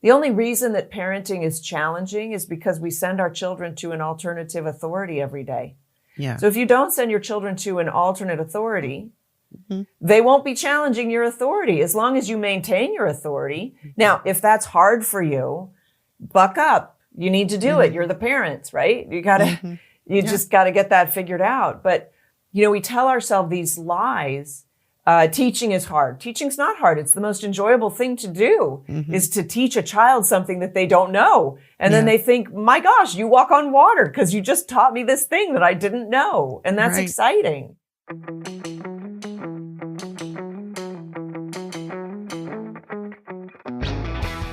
The only reason that parenting is challenging is because we send our children to an alternative authority every day. Yeah. So if you don't send your children to an alternate authority, they won't be challenging your authority as long as you maintain your authority. Now, if that's hard for you, buck up. You need to do it. You're the parents, right? You gotta, just gotta get that figured out. But, we tell ourselves these lies. Teaching is hard. Teaching's not hard. It's the most enjoyable thing to do is to teach a child something that they don't know. And then they think, my gosh, you walk on water because you just taught me this thing that I didn't know. And that's exciting.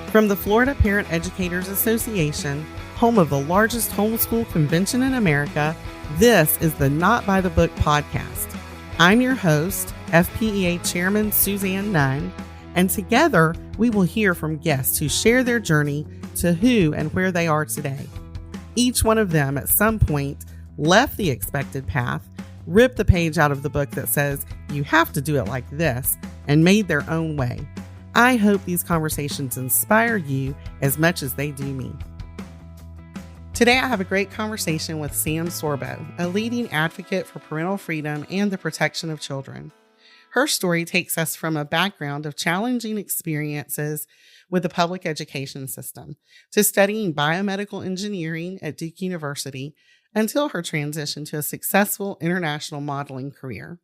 From the Florida Parent Educators Association, home of the largest homeschool convention in America, this is the Not by the Book podcast. I'm your host, FPEA Chairman Suzanne Nunn, and together we will hear from guests who share their journey to who and where they are today. Each one of them at some point left the expected path, ripped the page out of the book that says you have to do it like this, and made their own way. I hope these conversations inspire you as much as they do me. Today, I have a great conversation with Sam Sorbo, a leading advocate for parental freedom and the protection of children. Her story takes us from a background of challenging experiences with the public education system to studying biomedical engineering at Duke University until her transition to a successful international modeling career.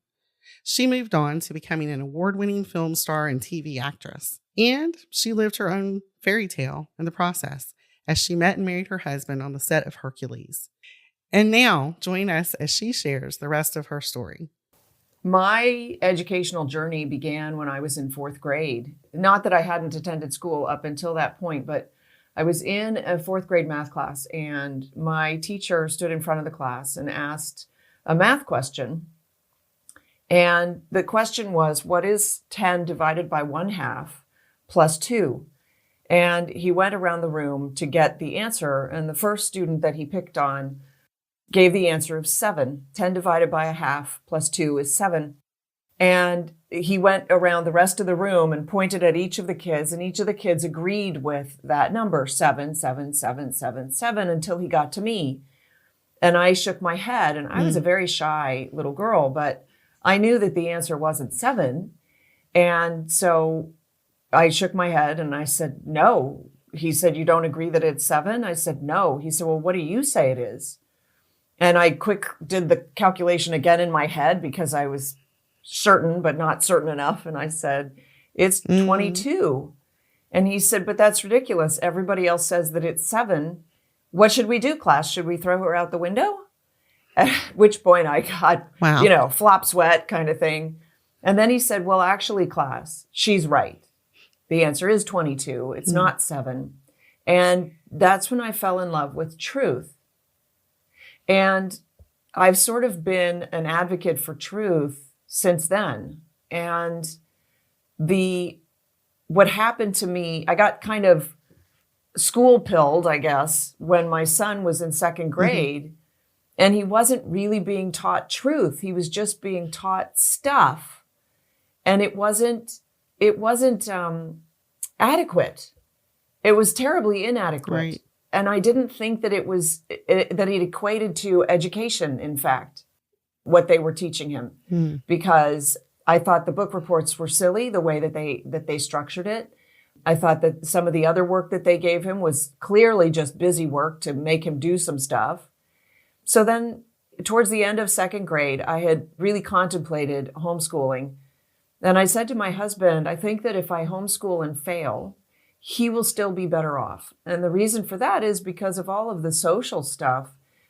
She moved on to becoming an award-winning film star and TV actress, and she lived her own fairy tale in the process as she met and married her husband on the set of Hercules. And now, join us as she shares the rest of her story. My educational journey began when I was in fourth grade. Not that I hadn't attended school up until that point, but I was in a fourth grade math class, and my teacher stood in front of the class and asked a math question. And the question was, what is 10 divided by 1/2 plus 2? And he went around the room to get the answer. And the first student that he picked on gave the answer of 7. 10 divided by 1/2 plus 2 is 7. And he went around the rest of the room and pointed at each of the kids, and each of the kids agreed with that number, 7, 7, 7, 7, 7, until he got to me. And I shook my head, and I was a very shy little girl, but I knew that the answer wasn't 7. And so I shook my head and I said, no. He said, you don't agree that it's 7? I said, no. He said, well, what do you say it is? And I did the calculation again in my head because I was certain, but not certain enough. And I said, it's 22. And he said, but that's ridiculous. Everybody else says that it's 7. What should we do, class? Should we throw her out the window? At which point I got, flop sweat kind of thing. And then he said, well, actually, class, she's right. The answer is 22. It's not 7. And that's when I fell in love with truth. And I've sort of been an advocate for truth since then. And what happened to me, I got kind of school pilled, I guess, when my son was in second grade. And he wasn't really being taught truth. He was just being taught stuff. And it wasn't adequate. It was terribly inadequate. Right. And I didn't think that that it equated to education, in fact, what they were teaching him. Because I thought the book reports were silly, the way that they structured it. I thought that some of the other work that they gave him was clearly just busy work to make him do some stuff. So then towards the end of second grade, I had really contemplated homeschooling. And I said to my husband, I think that if I homeschool and fail, he will still be better off. And the reason for that is because of all of the social stuff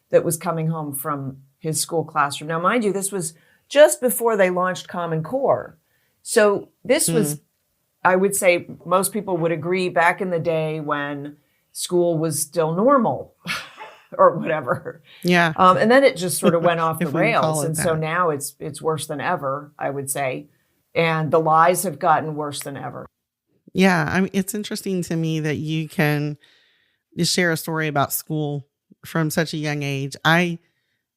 that was coming home from his school classroom. Now, mind you, this was just before they launched Common Core. So this was, I would say most people would agree, back in the day when school was still normal. Or whatever. Yeah. And then it just sort of went off the rails. And so now it's worse than ever, I would say. And the lies have gotten worse than ever. Yeah. I mean, it's interesting to me that you can just share a story about school from such a young age. I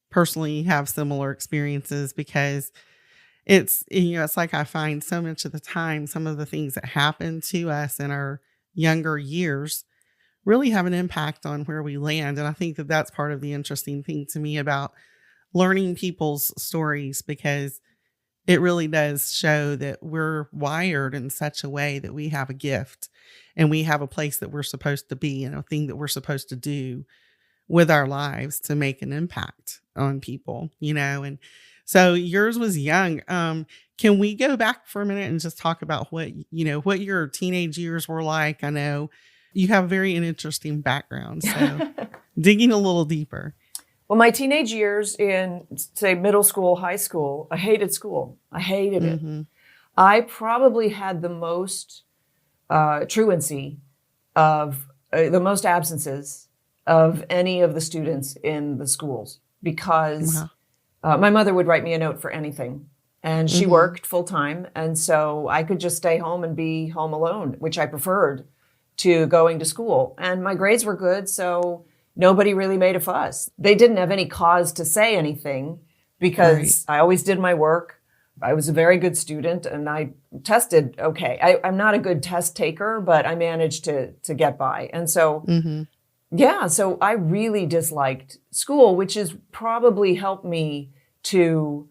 personally have similar experiences because it's like I find so much of the time, some of the things that happen to us in our younger years really have an impact on where we land. And I think that that's part of the interesting thing to me about learning people's stories, because it really does show that we're wired in such a way that we have a gift and we have a place that we're supposed to be and a thing that we're supposed to do with our lives to make an impact on people, and so yours was young. Can we go back for a minute and just talk about what your teenage years were like? I know you have a very interesting background, so digging a little deeper. Well, my teenage years in, say, middle school, high school, I hated school. I hated it. I probably had the most truancy of the most absences of any of the students in the schools, because my mother would write me a note for anything, and she worked full time. And so I could just stay home and be home alone, which I preferred to going to school. And my grades were good, so nobody really made a fuss. They didn't have any cause to say anything because I always did my work. I was a very good student and I tested okay. I'm not a good test taker, but I managed to get by. And so, so I really disliked school, which has probably helped me to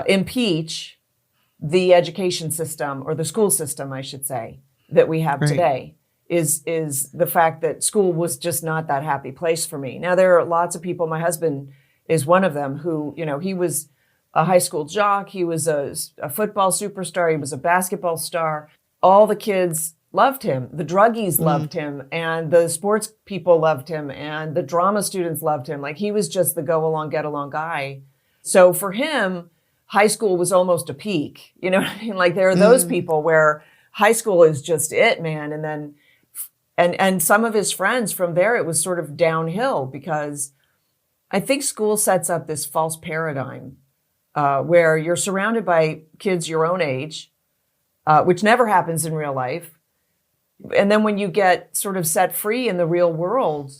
impeach the education system, or the school system, I should say, that we have today. Is the fact that school was just not that happy place for me. Now, there are lots of people, my husband is one of them, who, he was a high school jock, he was a football superstar, he was a basketball star. All the kids loved him, the druggies loved him, and the sports people loved him, and the drama students loved him. Like, he was just the go along, get along guy. So for him, high school was almost a peak. You know what I mean? Like, there are those people where high school is just it, man. And then And some of his friends from there, it was sort of downhill, because I think school sets up this false paradigm where you're surrounded by kids your own age, which never happens in real life. And then when you get sort of set free in the real world,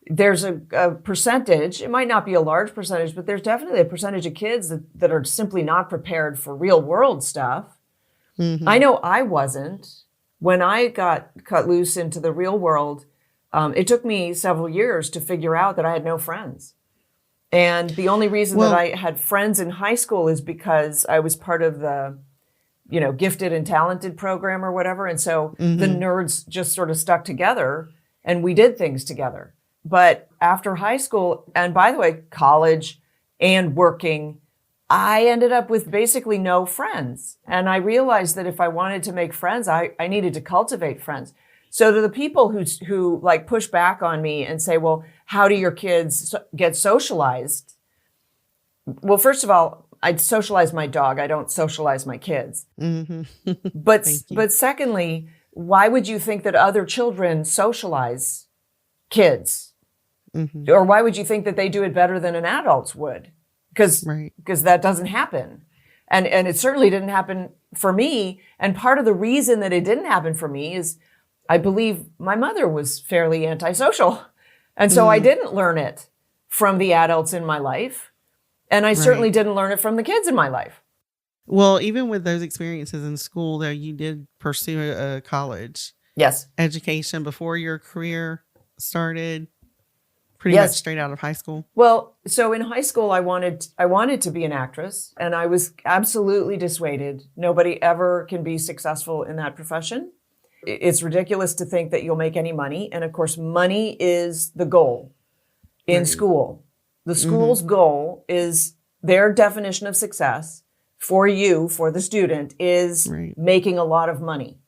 there's a percentage, it might not be a large percentage, but there's definitely a percentage of kids that are simply not prepared for real world stuff. I know I wasn't. When I got cut loose into the real world, it took me several years to figure out that I had no friends. And the only reason that I had friends in high school is because I was part of the, gifted and talented program or whatever. And so the nerds just sort of stuck together and we did things together. But after high school, and by the way, college and working, I ended up with basically no friends. And I realized that if I wanted to make friends, I needed to cultivate friends. So to the people who like push back on me and say, well, how do your kids get socialized? Well, first of all, I'd socialize my dog. I don't socialize my kids. But secondly, why would you think that other children socialize kids? Or why would you think that they do it better than an adult would? Because that doesn't happen. And it certainly didn't happen for me. And part of the reason that it didn't happen for me is I believe my mother was fairly antisocial. And so I didn't learn it from the adults in my life. And I certainly didn't learn it from the kids in my life. Well, even with those experiences in school, though, you did pursue a college education before your career started. Pretty much straight out of high school. Well, so in high school, I wanted to be an actress, and I was absolutely dissuaded. Nobody ever can be successful in that profession. It's ridiculous to think that you'll make any money. And of course, money is the goal in school. The school's goal is, their definition of success for you, for the student, is making a lot of money.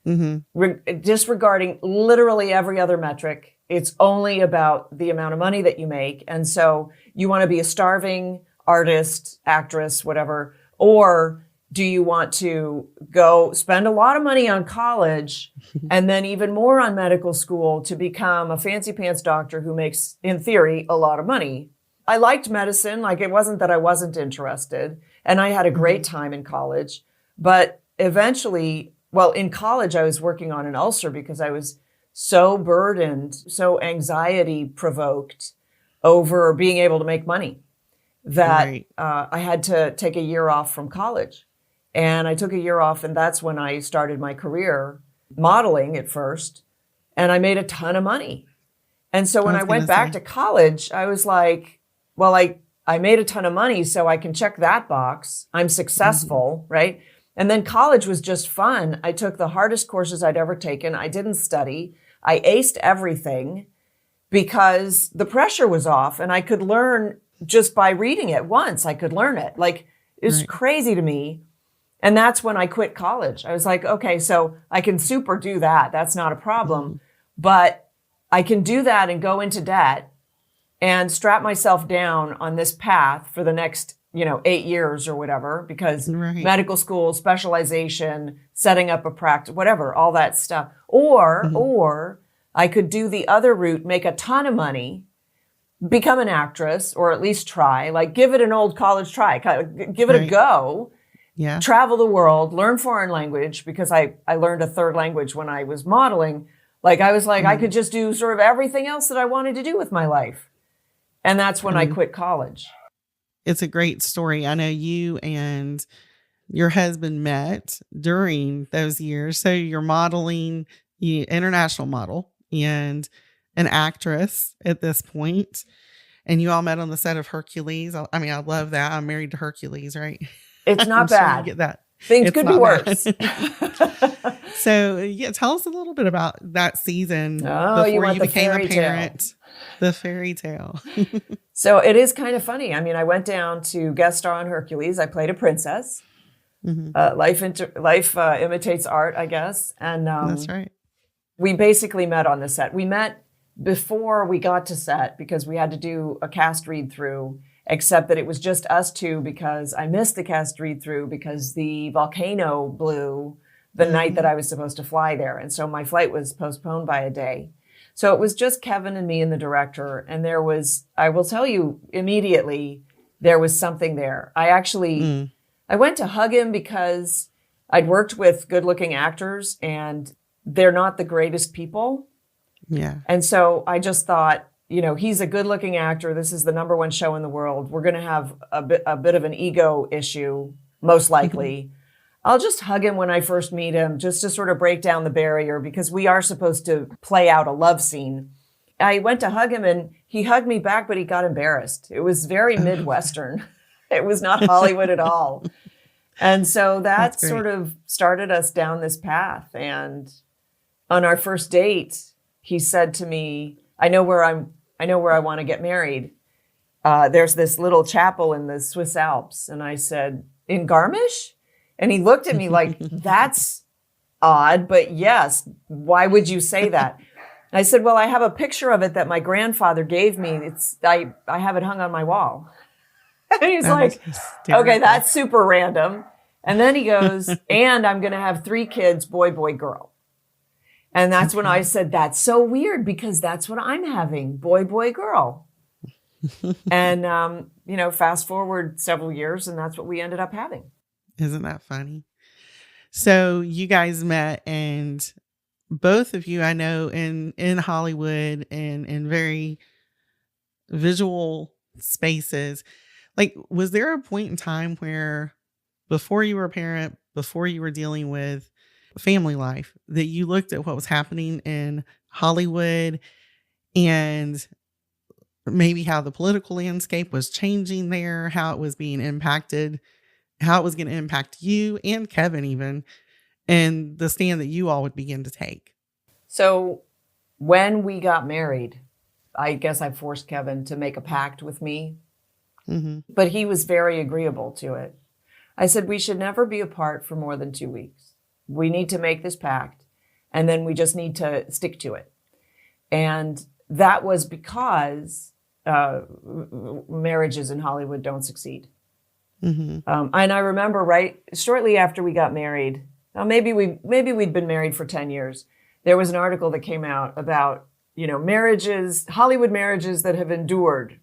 Disregarding literally every other metric. It's only about the amount of money that you make. And so you want to be a starving artist, actress, whatever, or do you want to go spend a lot of money on college and then even more on medical school to become a fancy pants doctor who makes, in theory, a lot of money? I liked medicine. Like, it wasn't that I wasn't interested. And I had a great time in college. But eventually, well, in college, I was working on an ulcer because I was so burdened, so anxiety provoked over being able to make money that I had to take a year off from college. And I took a year off, and that's when I started my career modeling at first, and I made a ton of money. And so when I went back to college, I was like, well, I made a ton of money, so I can check that box. I'm successful, right? And then college was just fun. I took the hardest courses I'd ever taken. I didn't study. I aced everything because the pressure was off, and I could learn just by reading it once. I could learn it. Like, it was crazy to me. And that's when I quit college. I was like, okay, so I can super do that. That's not a problem. But I can do that and go into debt and strap myself down on this path for the next, 8 years or whatever, because medical school, specialization, setting up a practice, whatever, all that stuff. Or I could do the other route, make a ton of money, become an actress, or at least try, like give it an old college try, give it a go. Yeah. Travel the world, learn foreign language, because I learned a third language when I was modeling. Like, I was like, I could just do sort of everything else that I wanted to do with my life. And that's when I quit college. It's a great story. I know you and your husband met during those years. So you're modeling, international model and an actress at this point. And you all met on the set of Hercules. I love that. I'm married to Hercules, right? It's not bad. Sure you get that. Things could be worse. So, tell us a little bit about that season before you became a parent. The fairy tale. So it is kind of funny. I went down to guest star on Hercules. I played a princess. Life imitates art, I guess. And that's right. We basically met on the set. We met before we got to set because we had to do a cast read through. Except that it was just us two because I missed the cast read through because the volcano blew the night that I was supposed to fly there. And so my flight was postponed by a day. So it was just Kevin and me and the director. And there was, I will tell you immediately, there was something there. I went to hug him because I'd worked with good looking actors and they're not the greatest people. Yeah. And so I just thought, he's a good-looking actor. This is the number one show in the world. We're going to have a bit of an ego issue, most likely. I'll just hug him when I first meet him, just to sort of break down the barrier, because we are supposed to play out a love scene. I went to hug him, and he hugged me back, but he got embarrassed. It was very Midwestern. It was not Hollywood at all. And so that sort of started us down this path. And on our first date, he said to me, I know where I want to get married. There's this little chapel in the Swiss Alps. And I said, in Garmisch? And he looked at me like, that's odd, but yes, why would you say that? I said, well, I have a picture of it that my grandfather gave me. I have it hung on my wall. And he's like, okay, that's super random. And then he goes, and I'm going to have 3 kids, boy, boy, girl. And that's when I said, that's so weird because that's what I'm having, boy, boy, girl. And, fast forward several years and that's what we ended up having. Isn't that funny? So you guys met, and both of you, I know, in Hollywood and in very visual spaces. Like, was there a point in time where before you were a parent, before you were dealing with family life, that you looked at what was happening in Hollywood and maybe how the political landscape was changing there, how it was being impacted, how it was going to impact you and Kevin even, and the stand that you all would begin to take? So when we got married, I guess I forced Kevin to make a pact with me, but he was very agreeable to it. I said, we should never be apart for more than 2 weeks. We need to make this pact, and then we just need to stick to it. And that was because marriages in Hollywood don't succeed. And I remember shortly after we got married, maybe we'd been married for 10 years. There was an article that came out about, Hollywood marriages that have endured.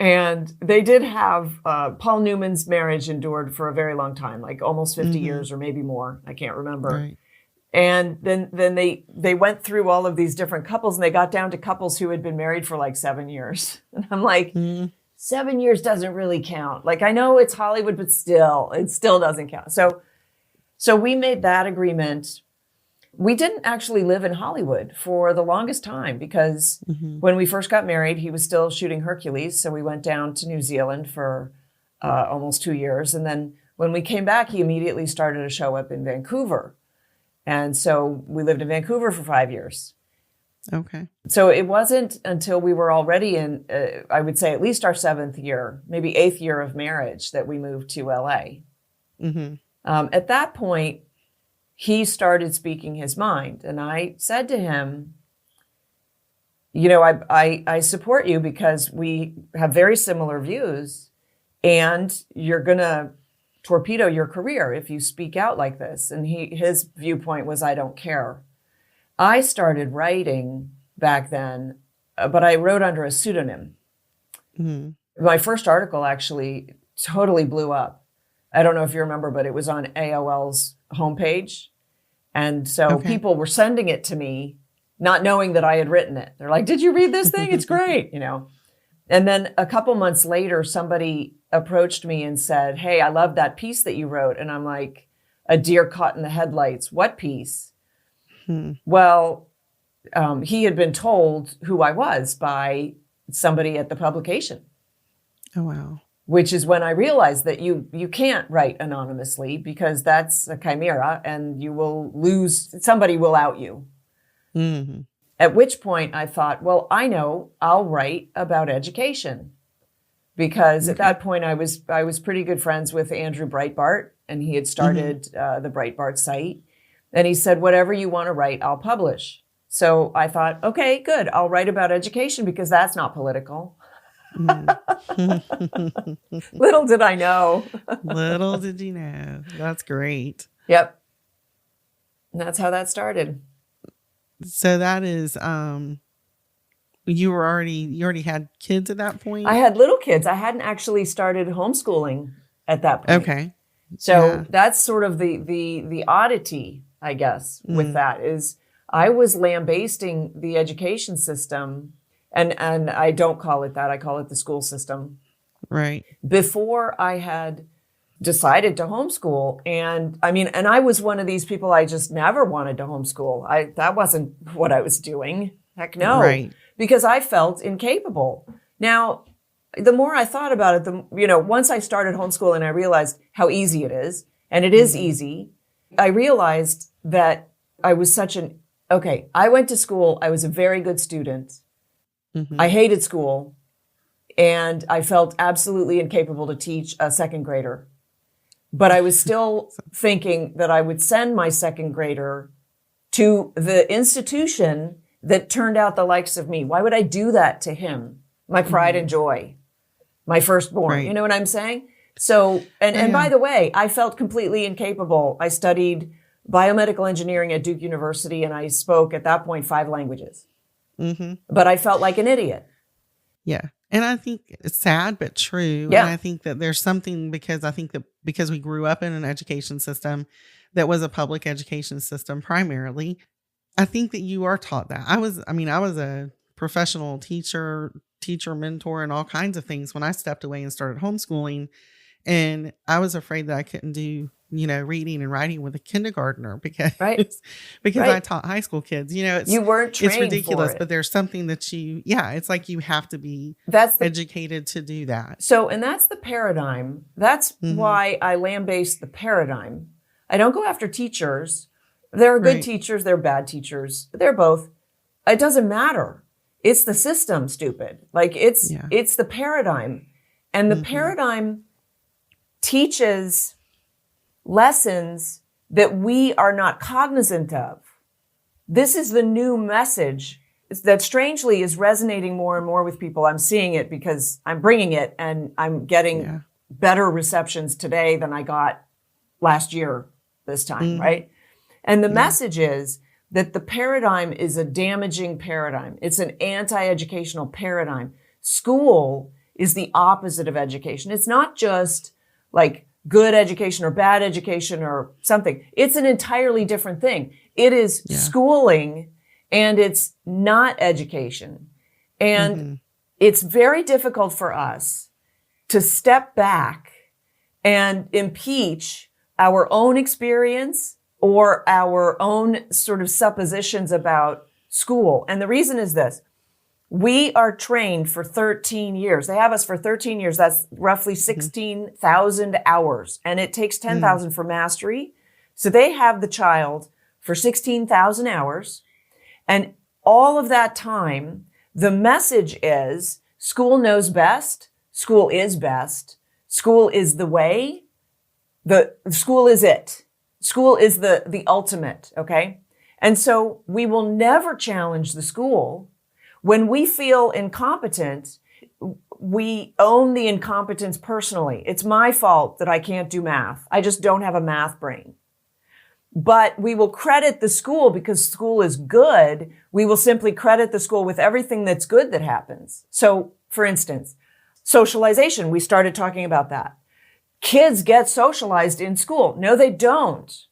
And they did have, Paul Newman's marriage endured for a very long time, like almost 50 years or maybe more. I can't remember. Right. And then they went through all of these different couples, and they got down to couples who had been married for like 7 years. And I'm like, 7 years doesn't really count. Like, I know it's Hollywood, but still, it still doesn't count. So we made that agreement. We didn't actually live in Hollywood for the longest time because when we first got married, he was still shooting Hercules. So we went down to New Zealand for almost 2 years. And then when we came back, he immediately started a show up in Vancouver. And so we lived in Vancouver for 5 years. Okay. So it wasn't until we were already in, I would say, at least our 7th year, maybe 8th year of marriage that we moved to LA. At that point, he started speaking his mind. And I said to him, you know, I support you because we have very similar views and you're going to torpedo your career if you speak out like this. And his viewpoint was, I don't care. I started writing back then, but I wrote under a pseudonym. My first article actually totally blew up. I don't know if you remember, but it was on AOL's homepage. And so people were sending it to me, not knowing that I had written it. They're like, did you read this thing? It's great, you know. And then a couple months later, somebody approached me and said, hey, I love that piece that you wrote. And I'm like, a deer caught in the headlights. What piece? Well, he had been told who I was by somebody at the publication. Oh, wow. Which is when I realized that you can't write anonymously because that's a chimera and you will lose, somebody will out you. At which point I thought, well, I know, I'll write about education. Because at that point I was pretty good friends with Andrew Breitbart, and he had started the Breitbart site. And he said, whatever you want to write, I'll publish. So I thought, okay, good. I'll write about education because that's not political. Little did I know. Little did you know. That's great. Yep. And that's how that started. So that is, you already had kids at that point? I had little kids. I hadn't actually started homeschooling at that point. Okay. So that's sort of the oddity, I guess, with that is I was lambasting the education system. And I don't call it that. I call it the school system. Right. Before I had decided to homeschool. And I was one of these people, I just never wanted to homeschool. That wasn't what I was doing. Heck no. Right. Because I felt incapable. Now, the more I thought about it, once I started homeschooling, I realized how easy it is. And it is easy. I realized that I was I went to school. I was a very good student. I hated school, and I felt absolutely incapable to teach a second grader. But I was still thinking that I would send my second grader to the institution that turned out the likes of me. Why would I do that to him? My pride and joy, my firstborn. Right. You know what I'm saying? So, and by the way, I felt completely incapable. I studied biomedical engineering at Duke University, and I spoke at that point 5 languages. But I felt like an idiot. Yeah. And I think it's sad, but true. Yeah. And I think that there's something because we grew up in an education system that was a public education system primarily. I think that you are taught that. I was a professional teacher, mentor, and all kinds of things when I stepped away and started homeschooling. And I was afraid that I couldn't do, reading and writing with a kindergartner because I taught high school kids. You weren't trained it's ridiculous, for it. but there's something that it's like you have to be educated to do that. So, and that's the paradigm. That's why I lambaste the paradigm. I don't go after teachers. There are good teachers. There are bad teachers. They're both. It doesn't matter. It's the system, stupid. Like it's the paradigm. And the paradigm teaches lessons that we are not cognizant of. This is the new message that strangely is resonating more and more with people. I'm seeing it because I'm bringing it and I'm getting better receptions today than I got last year this time, right? And the message is that the paradigm is a damaging paradigm. It's an anti-educational paradigm. School is the opposite of education. It's not just like good education or bad education or something. It's an entirely different thing. It is schooling and it's not education. And it's very difficult for us to step back and impeach our own experience or our own sort of suppositions about school. And the reason is this. We are trained for 13 years. They have us for 13 years. That's roughly 16,000 hours. And it takes 10,000 for mastery. So they have the child for 16,000 hours. And all of that time, the message is school knows best. School is best. School is the way. The school is it. School is the ultimate. Okay. And so we will never challenge the school. When we feel incompetent, we own the incompetence personally. It's my fault that I can't do math. I just don't have a math brain. But we will credit the school because school is good. We will simply credit the school with everything that's good that happens. So, for instance, socialization, we started talking about that. Kids get socialized in school. No, they don't.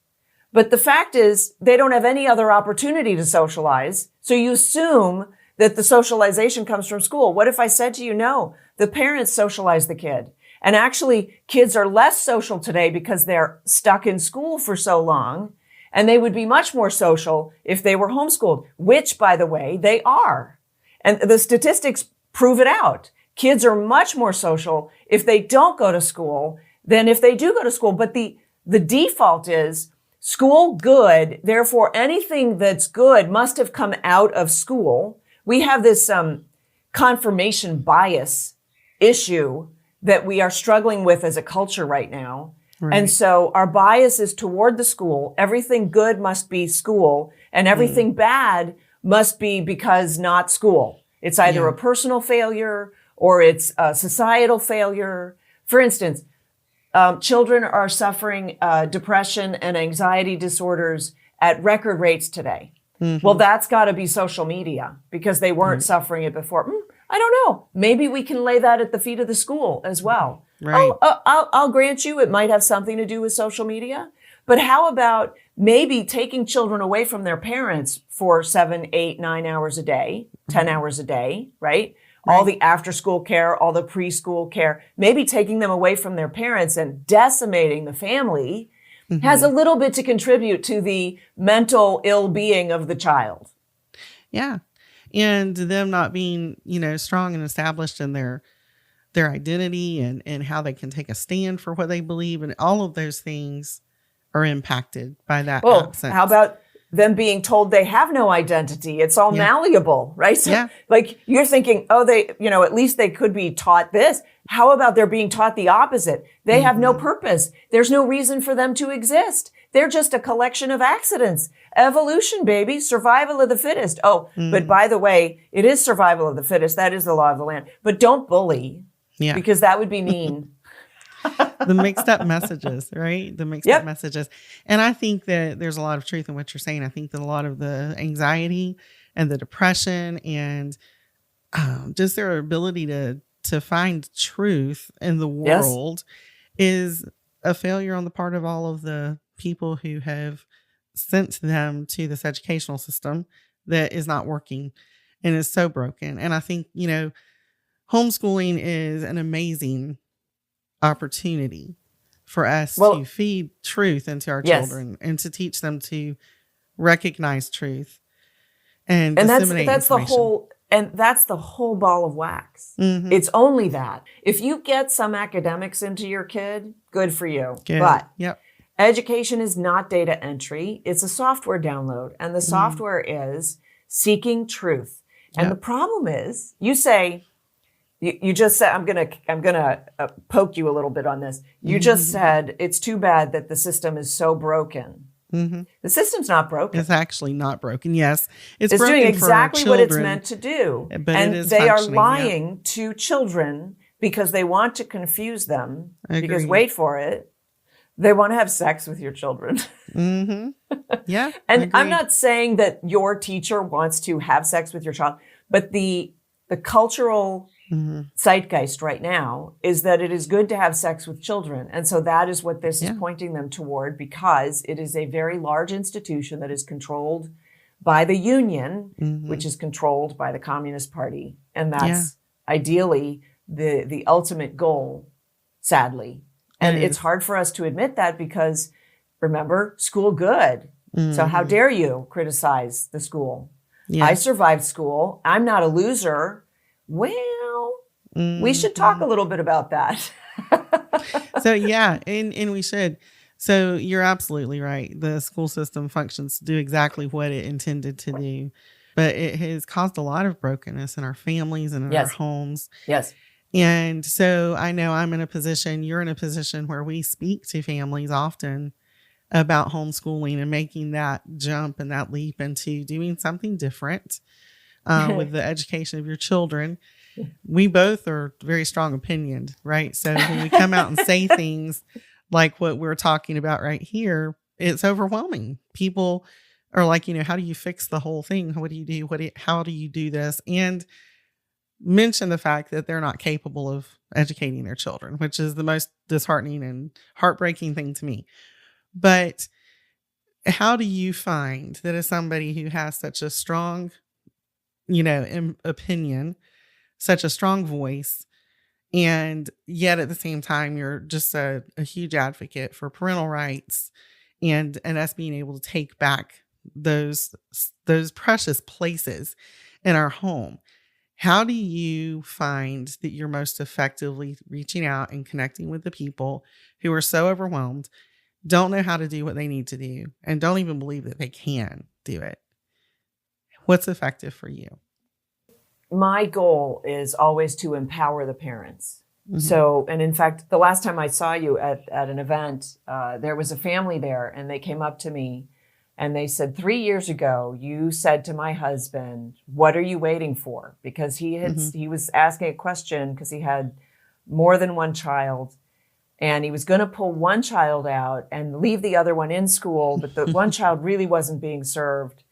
But the fact is, they don't have any other opportunity to socialize. So you assume that the socialization comes from school. What if I said to you, no, the parents socialize the kid? And actually, kids are less social today because they're stuck in school for so long. And they would be much more social if they were homeschooled, which, by the way, they are. And the statistics prove it out. Kids are much more social if they don't go to school than if they do go to school. But the default is school good. Therefore, anything that's good must have come out of school. We have this confirmation bias issue that we are struggling with as a culture right now. Right. And so our bias is toward the school. Everything good must be school, and everything bad must be because not school. It's either a personal failure or it's a societal failure. For instance, children are suffering depression and anxiety disorders at record rates today. Well, that's got to be social media because they weren't suffering it before. I don't know. Maybe we can lay that at the feet of the school as well. Right. I'll grant you it might have something to do with social media. But how about maybe taking children away from their parents for 7, 8, 9 hours a day, 10 hours a day, right? All the after school care, all the preschool care, maybe taking them away from their parents and decimating the family has a little bit to contribute to the mental ill-being of the child. Yeah. And them not being, strong and established in their identity and how they can take a stand for what they believe. And all of those things are impacted by that absence. How about them being told they have no identity? It's all malleable, right? So, like you're thinking, at least they could be taught this. How about they're being taught the opposite? They have no purpose. There's no reason for them to exist. They're just a collection of accidents. Evolution, baby. Survival of the fittest. But by the way, it is survival of the fittest. That is the law of the land. But don't bully. Yeah. Because that would be mean. The mixed up messages, right? The mixed up messages. And I think that there's a lot of truth in what you're saying. I think that a lot of the anxiety and the depression and just their ability to find truth in the world is a failure on the part of all of the people who have sent them to this educational system that is not working and is so broken. And I think, homeschooling is an amazing opportunity for us to feed truth into our children and to teach them to recognize truth and disseminate that's information. That's the whole ball of wax. It's only that. If you get some academics into your kid, good for you. Good. But education is not data entry. It's a software download. And the software is seeking truth. And the problem is, you say, you just said, I'm gonna poke you a little bit on this. You just said, it's too bad that the system is so broken. The system's not broken. It's actually not broken. Yes. It's broken doing exactly for what it's meant to do. But and it is they are functioning, lying to children because they want to confuse them. Because wait for it, they want to have sex with your children. Yeah. And I'm not saying that your teacher wants to have sex with your child, but the cultural zeitgeist right now is that it is good to have sex with children. And so that is what this is pointing them toward, because it is a very large institution that is controlled by the union, which is controlled by the Communist Party. And that's ideally the ultimate goal, sadly. And it's hard for us to admit that because remember, school good. So how Mhm. dare you criticize the school? Yeah. I survived school. I'm not a loser. Well, we should talk Mhm. a little bit about that. So yeah, and we should. So you're absolutely right. The school system functions to do exactly what it intended to do, but it has caused a lot of brokenness in our families and in our Yes. homes. Yes. And so I know I'm in a position, you're in a position where we speak to families often about homeschooling and making that jump and that leap into doing something different with the education of your children. We both are very strong opinioned, right? So when we come out and say things like what we're talking about right here, it's overwhelming. People are like, how do you fix the whole thing? What do you do? How do you do this? And mention the fact that they're not capable of educating their children, which is the most disheartening and heartbreaking thing to me. But how do you find that as somebody who has such a strong, opinion, such a strong voice, and yet at the same time, you're just a huge advocate for parental rights and us being able to take back those precious places in our home? How do you find that you're most effectively reaching out and connecting with the people who are so overwhelmed, don't know how to do what they need to do, and don't even believe that they can do it? What's effective for you? My goal is always to empower the parents. Mhm. So, and in fact, the last time I saw you at an event, there was a family there, and they came up to me and they said, 3 years ago, you said to my husband, what are you waiting for? Because he was asking a question because he had more than one child, and he was going to pull one child out and leave the other one in school, but the one child really wasn't being served.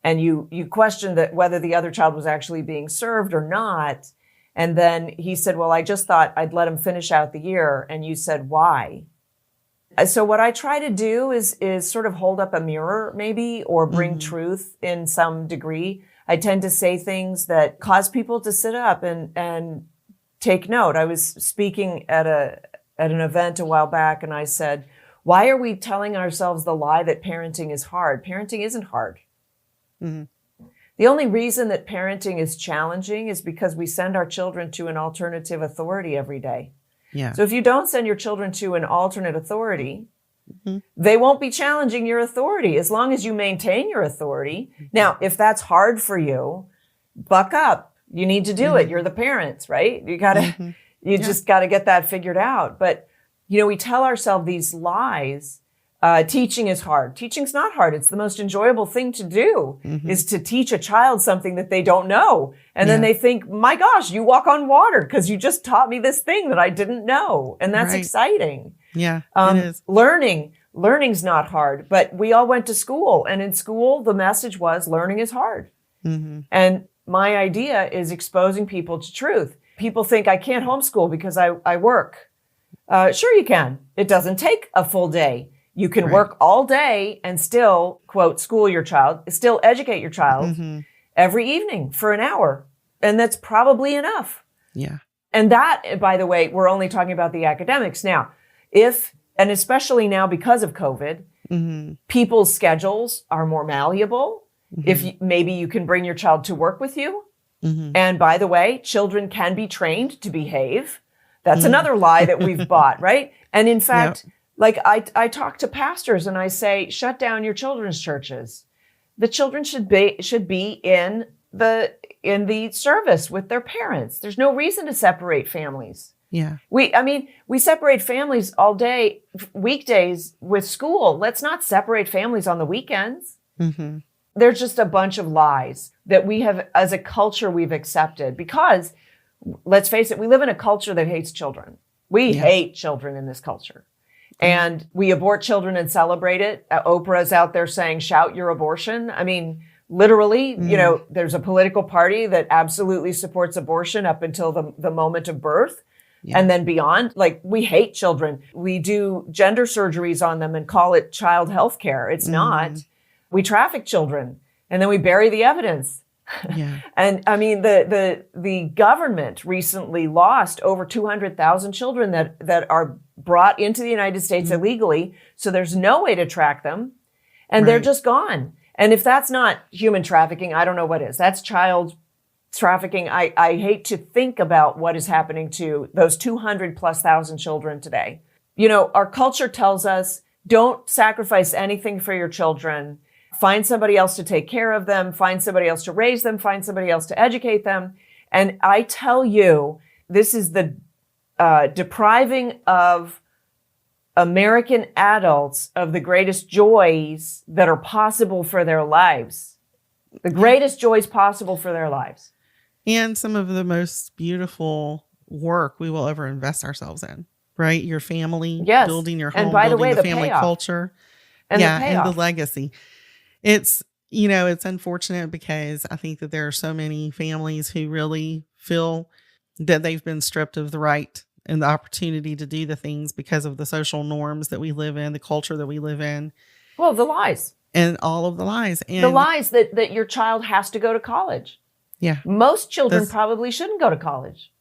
And you questioned that whether the other child was actually being served or not. And then he said, well, I just thought I'd let him finish out the year. And you said, why? So what I try to do is sort of hold up a mirror maybe, or bring truth in some degree. I tend to say things that cause people to sit up and take note. I was speaking at an event a while back, and I said, why are we telling ourselves the lie that parenting is hard? Parenting isn't hard. Mm-hmm. The only reason that parenting is challenging is because we send our children to an alternative authority every day. Yeah. So if you don't send your children to an alternate authority, they won't be challenging your authority as long as you maintain your authority. Now, if that's hard for you, buck up. You need to do it. You're the parents, right? You just got to get that figured out. But, we tell ourselves these lies. Teaching is hard. Teaching's not hard. It's the most enjoyable thing to do, is to teach a child something that they don't know. And then they think, my gosh, you walk on water because you just taught me this thing that I didn't know. And that's exciting. Yeah, it is. Learning's not hard, but we all went to school, and in school, the message was learning is hard. And my idea is exposing people to truth. People think I can't homeschool because I work. Sure you can. It doesn't take a full day. You can work all day and still, quote, school your child, still educate your child every evening for an hour. And that's probably enough. Yeah. And that, by the way, we're only talking about the academics. Now, and especially now because of COVID, people's schedules are more malleable. Maybe you can bring your child to work with you. And by the way, children can be trained to behave. That's another lie that we've bought, right? And in fact, like I talk to pastors and I say, shut down your children's churches. The children should be in the service with their parents. There's no reason to separate families. Yeah. We separate families all day, weekdays with school. Let's not separate families on the weekends. There's just a bunch of lies that we have, as a culture, we've accepted because, let's face it, we live in a culture that hates children. We hate children in this culture. And we abort children and celebrate it. Oprah's out there saying, shout your abortion. I mean, literally, there's a political party that absolutely supports abortion up until the moment of birth. And then beyond, like, we hate children. We do gender surgeries on them and call it child health care. It's not. We traffic children and then we bury the evidence. And I mean, the government recently lost over 200,000 children that are brought into the United States illegally. So there's no way to track them and they're just gone. And if that's not human trafficking, I don't know what is. That's child trafficking. I hate to think about what is happening to those 200,000+ children today. You know, our culture tells us, don't sacrifice anything for your children. Find somebody else to take care of them. Find somebody else to raise them. Find somebody else to educate them. And I tell you, this is the depriving of American adults of the greatest joys that are possible for their lives. The greatest joys possible for their lives. And some of the most beautiful work we will ever invest ourselves in, right? Your family, building your home, and by building the way, the family payoff. culture. And and the legacy. It's, you know, it's unfortunate because I think that there are so many families who really feel that they've been stripped of the right and the opportunity to do the things because of the social norms that we live in, the culture that we live in. Well, the lies. And all of the lies. And the lies that your child has to go to college. Yeah. Most children probably shouldn't go to college.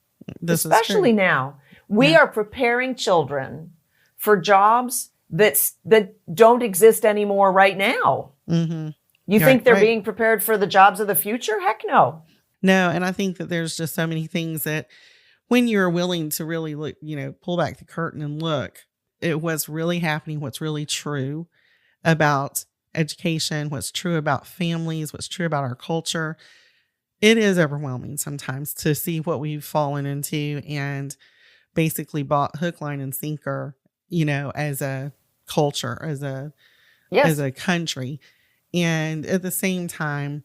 Especially now. We are preparing children for jobs that don't exist anymore right now. Mm-hmm. You think they're being prepared for the jobs of the future? Heck no. No, and I think that there's just so many things that when you're willing to really look, you know, pull back the curtain and look at what's really happening, what's really true about education, what's true about families, what's true about our culture, it is overwhelming sometimes to see what we've fallen into and basically bought hook, line, and sinker, you know, as a culture, as a country. And at the same time,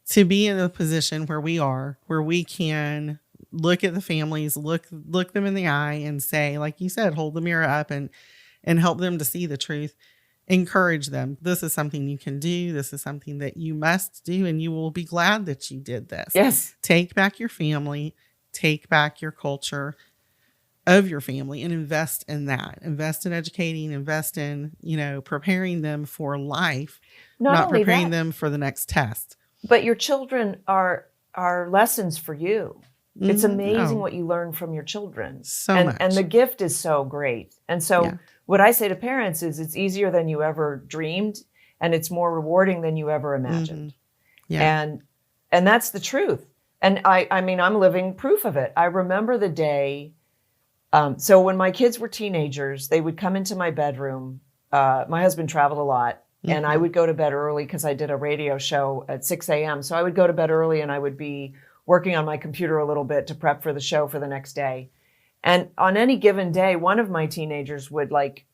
to be in a position where we are, where we can look at the families, look them in the eye and say, like you said, hold the mirror up and help them to see the truth. Encourage them. This is something you can do. This is something that you must do, and you will be glad that you did this. Yes. Take back your family, take back your culture of your family and invest in that. Invest in educating, invest in, you know, preparing them for life, not preparing them for the next test. But your children are lessons for you. It's amazing what you learn from your children. So much. And the gift is so great. And so what I say to parents is it's easier than you ever dreamed, and it's more rewarding than you ever imagined. And that's the truth. And I mean, I'm living proof of it. I remember the day. So when my kids were teenagers, they would come into my bedroom. My husband traveled a lot, and I would go to bed early because I did a radio show at 6 a.m. So I would go to bed early and I would be working on my computer a little bit to prep for the show for the next day. And on any given day, one of my teenagers would like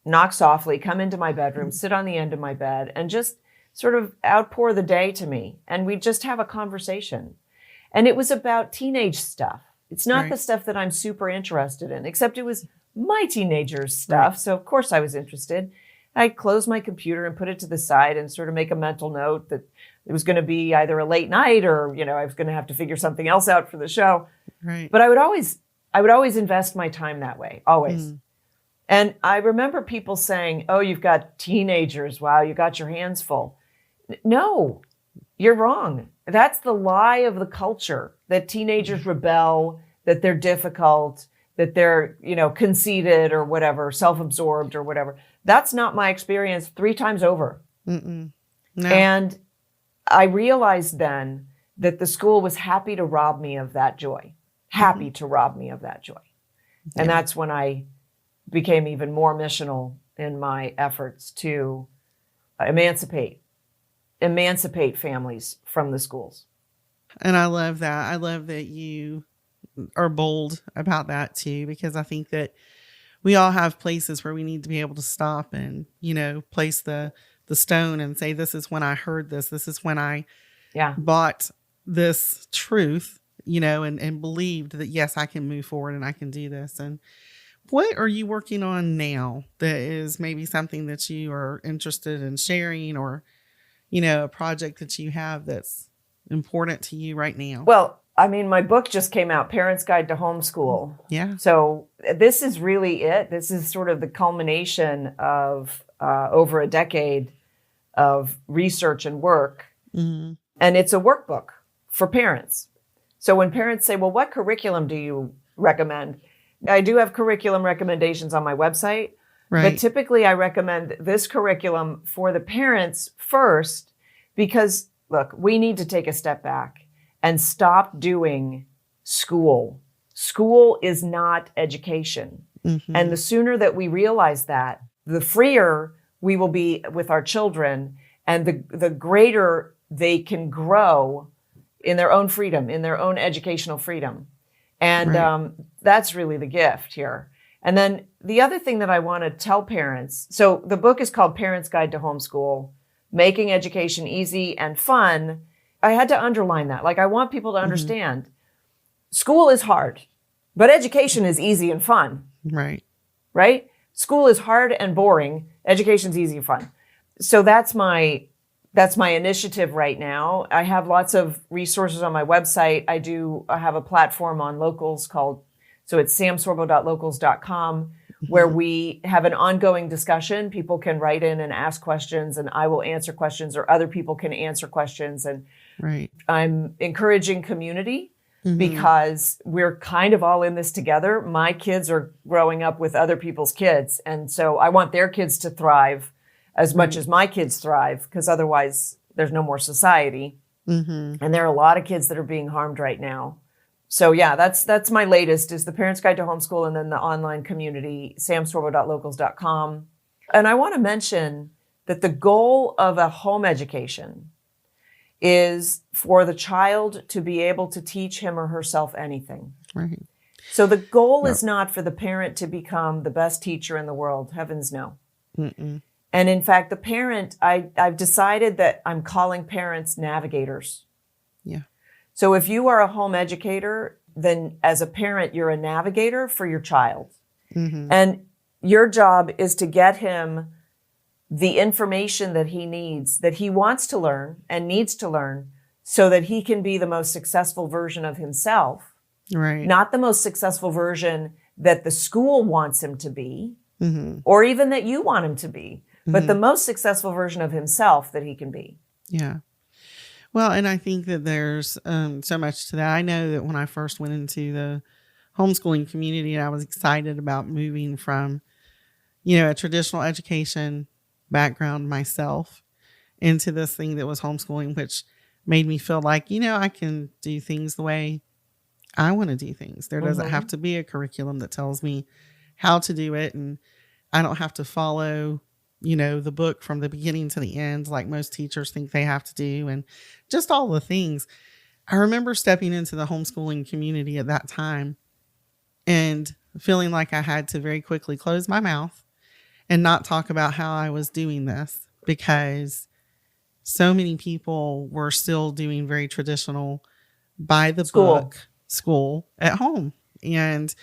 knock softly, come into my bedroom, sit on the end of my bed, and just sort of outpour the day to me. And we'd just have a conversation. And it was about teenage stuff. It's not the stuff that I'm super interested in, except it was my teenagers' stuff. So of course I was interested. I'd close my computer and put it to the side and sort of make a mental note that it was going to be either a late night or, you know, I was going to have to figure something else out for the show. Right. But I would always invest my time that way, always. And I remember people saying, oh, you've got teenagers. Wow, you got your hands full. No, you're wrong. That's the lie of the culture, that teenagers rebel, that they're difficult, that they're, you know, conceited or whatever, self-absorbed or whatever. That's not my experience 3 times over. No. And I realized then that the school was happy to rob me of that joy, to rob me of that joy. And that's when I became even more missional in my efforts to emancipate families from the schools. And I love that. I love that you are bold about that too, because I think that we all have places where we need to be able to stop and, you know, place the stone and say, this is when I heard this. This is when I bought this truth, you know, and believed that, yes, I can move forward and I can do this. And what are you working on now that is maybe something that you are interested in sharing, or, you know, a project that you have that's important to you right now? Well, I mean, my book just came out, Parent's Guide to Homeschool. Yeah. So this is really it. This is sort of the culmination of over a decade of research and work. And it's a workbook for parents. So when parents say, well, what curriculum do you recommend? I do have curriculum recommendations on my website, but Right. typically I recommend this curriculum for the parents first because, look, we need to take a step back and stop doing school. School is not education. Mm-hmm. And the sooner that we realize that, the freer we will be with our children and the greater they can grow in their own freedom, in their own educational freedom. And Right. that's really the gift here. And then the other thing that I want to tell parents, so the book is called Parents Guide to Homeschool, Making Education Easy and Fun. I had to underline that. Like, I want people to understand school is hard, but education is easy and fun, Right. right? School is hard and boring. Education's easy and fun. So that's my initiative right now. I have lots of resources on my website. I have a platform on Locals so it's samsorbo.locals.com, where we have an ongoing discussion. People can write in and ask questions, and I will answer questions, or other people can answer questions. And Right. I'm encouraging community Mm-hmm. because we're kind of all in this together. My kids are growing up with other people's kids. And so I want their kids to thrive as much as my kids thrive, because otherwise there's no more society. Mm-hmm. And there are a lot of kids that are being harmed right now. So yeah, that's my latest, is the Parents Guide to Homeschool, and then the online community, samsorbo.locals.com. And I want to mention that the goal of a home education is for the child to be able to teach him or herself anything. Right. So the goal is not for the parent to become the best teacher in the world. Heavens no. Mm-mm. And in fact, the parent, I've decided that I'm calling parents navigators. Yeah. So if you are a home educator, then as a parent, you're a navigator for your child. Mm-hmm. And your job is to get him the information that he needs, that he wants to learn and needs to learn, so that he can be the most successful version of himself, Right. not the most successful version that the school wants him to be, Mm-hmm. or even that you want him to be, but Mm-hmm. the most successful version of himself that he can be. Yeah. Well, and I think that there's so much to that. I know that when I first went into the homeschooling community, I was excited about moving from, a traditional education background myself into this thing that was homeschooling, which made me feel like, I can do things the way I want to do things. There doesn't have to be a curriculum that tells me how to do it. And I don't have to follow, the book from the beginning to the end, like most teachers think they have to do, and just all the things. I remember stepping into the homeschooling community at that time and feeling like I had to very quickly close my mouth and not talk about how I was doing this, because so many people were still doing very traditional, by the book school at home, and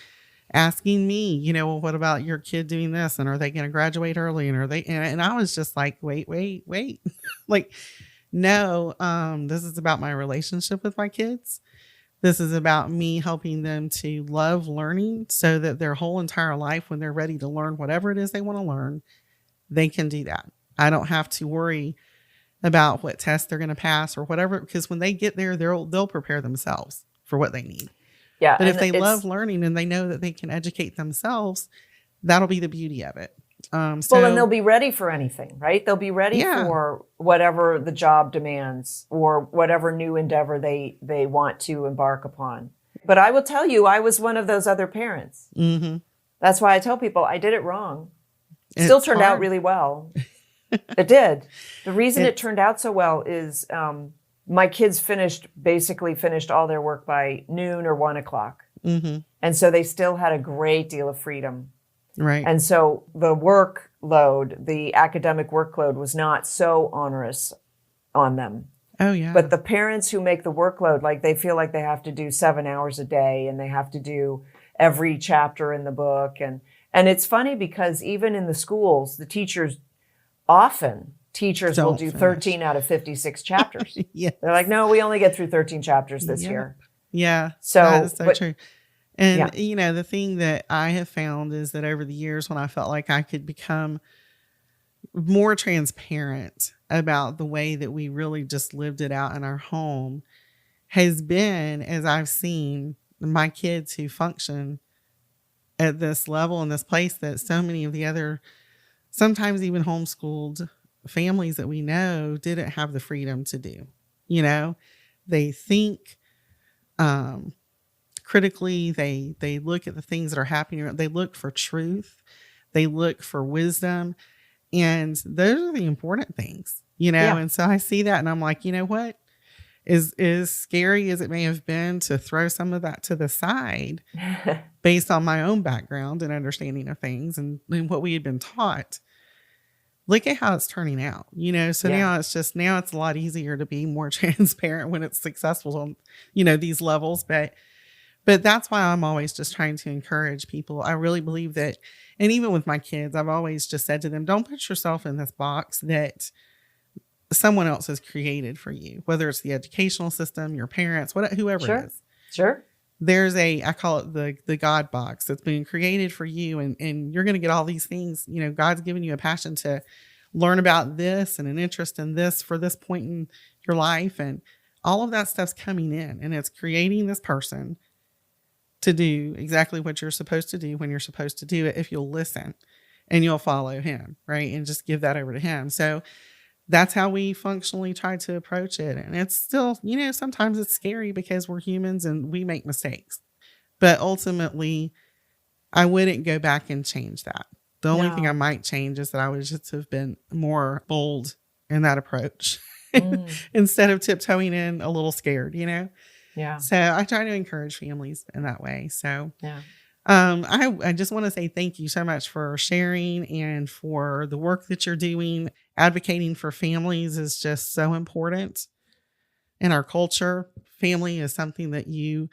asking me, well, what about your kid doing this? And are they going to graduate early? And and I was just like, wait, like, no, this is about my relationship with my kids. This is about me helping them to love learning, so that their whole entire life, when they're ready to learn whatever it is they want to learn, they can do that. I don't have to worry about what test they're going to pass or whatever, because when they get there, they'll prepare themselves for what they need. Yeah. But if they love learning and they know that they can educate themselves, that'll be the beauty of it. Well, and they'll be ready for anything, right? They'll be ready for whatever the job demands, or whatever new endeavor they want to embark upon. But I will tell you, I was one of those other parents. Mm-hmm. That's why I tell people I did it wrong. It still turned out really well. It did. The reason it turned out so well is my kids basically finished all their work by noon or 1 o'clock. Mm-hmm. And so they still had a great deal of freedom. Right. And so the workload, the academic workload, was not so onerous on them. Oh, yeah. But the parents who make the workload, like, they feel like they have to do 7 hours a day, and they have to do every chapter in the book. And it's funny because even in the schools, the teachers will do 13 out of 56 chapters. Yeah. They're like, no, we only get through 13 chapters this year. Yeah. So, that is so true. And, yeah. The thing that I have found is that over the years, when I felt like I could become more transparent about the way that we really just lived it out in our home, has been as I've seen my kids who function at this level and this place that so many of the other, sometimes even homeschooled families that we know didn't have the freedom to do. They think critically, they look at the things that are happening. They look for truth. They look for wisdom. And those are the important things, Yeah. And so I see that and I'm like, you know what? As scary as it may have been to throw some of that to the side based on my own background and understanding of things and what we had been taught, look at how it's turning out, So now it's a lot easier to be more transparent when it's successful on, these levels. But that's why I'm always just trying to encourage people. I really believe that, and even with my kids, I've always just said to them, don't put yourself in this box that someone else has created for you, whether it's the educational system, your parents, whoever it is. Sure. There's I call it the God box that's been created for you. And you're going to get all these things. God's given you a passion to learn about this and an interest in this for this point in your life. And all of that stuff's coming in and it's creating this person to do exactly what you're supposed to do when you're supposed to do it, if you'll listen and you'll follow him, right? And just give that over to him. So that's how we functionally try to approach it. And it's still, sometimes it's scary because we're humans and we make mistakes. But ultimately, I wouldn't go back and change that. The only thing I might change is that I would just have been more bold in that approach instead of tiptoeing in a little scared, Yeah. So I try to encourage families in that way. So Yeah. I just want to say thank you so much for sharing and for the work that you're doing. Advocating for families is just so important in our culture. Family is something that you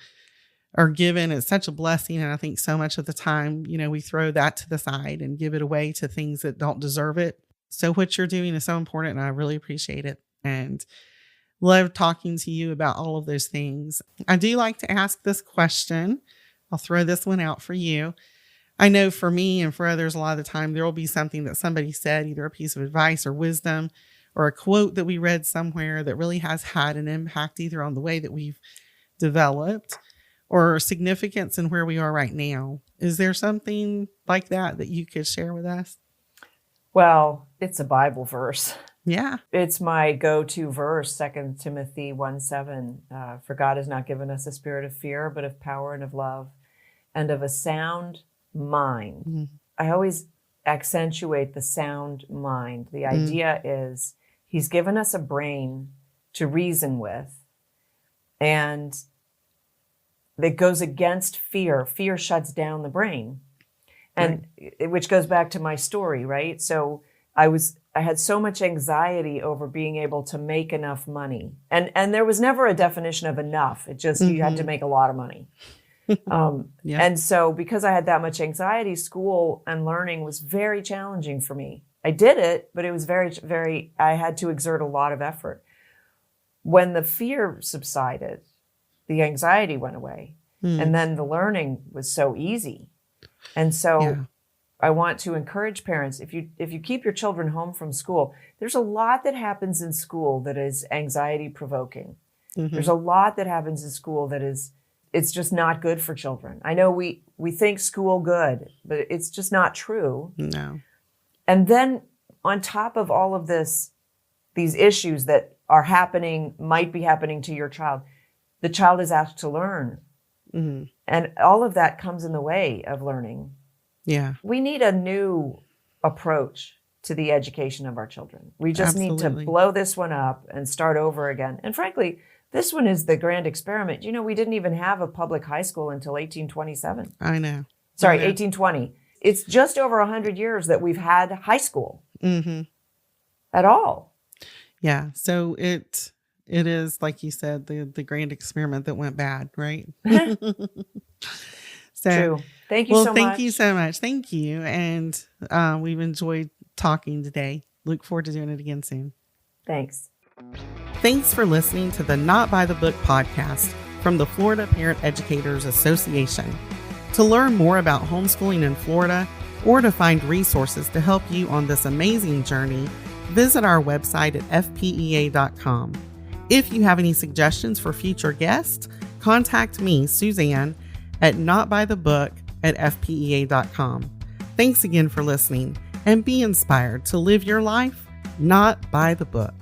are given. It's such a blessing. And I think so much of the time, we throw that to the side and give it away to things that don't deserve it. So what you're doing is so important and I really appreciate it. And love talking to you about all of those things. I do like to ask this question. I'll throw this one out for you. I know for me and for others, a lot of the time, there will be something that somebody said, either a piece of advice or wisdom or a quote that we read somewhere that really has had an impact either on the way that we've developed or significance in where we are right now. Is there something like that you could share with us? Well, it's a Bible verse. Yeah. It's my go-to verse, 2 Timothy 1:7. For God has not given us a spirit of fear, but of power and of love and of a sound mind. Mm-hmm. I always accentuate the sound mind. The idea is he's given us a brain to reason with, and that goes against fear. Fear shuts down the brain. And which goes back to my story, right? So I had so much anxiety over being able to make enough money. And there was never a definition of enough. It just, you had to make a lot of money. And so because I had that much anxiety, school and learning was very challenging for me. I did it, but it was I had to exert a lot of effort. When the fear subsided, the anxiety went away. And then the learning was so easy. And so I want to encourage parents, if you keep your children home from school, there's a lot that happens in school that is anxiety provoking. Mm-hmm. There's a lot that happens in school that it's just not good for children. I know we think school good, but it's just not true. No. And then on top of all of these issues that are happening, might be happening to your child, the child is asked to learn. Mm-hmm. And all of that comes in the way of learning. Yeah. We need a new approach to the education of our children. We just need to blow this one up and start over again. And frankly, this one is the grand experiment. We didn't even have a public high school until 1827. I know. Sorry, 1820. It's just over 100 years that we've had high school at all. Yeah. So it is, like you said, the grand experiment that went bad, right? So, true. Thank you so much. Thank you so much. Thank you. And we've enjoyed talking today. Look forward to doing it again soon. Thanks. Thanks for listening to the Not by the Book podcast from the Florida Parent Educators Association. To learn more about homeschooling in Florida or to find resources to help you on this amazing journey, visit our website at FPEA.com. If you have any suggestions for future guests, contact me, Suzanne, at notbythebook at FPEA.com. Thanks again for listening, and be inspired to live your life not by the book.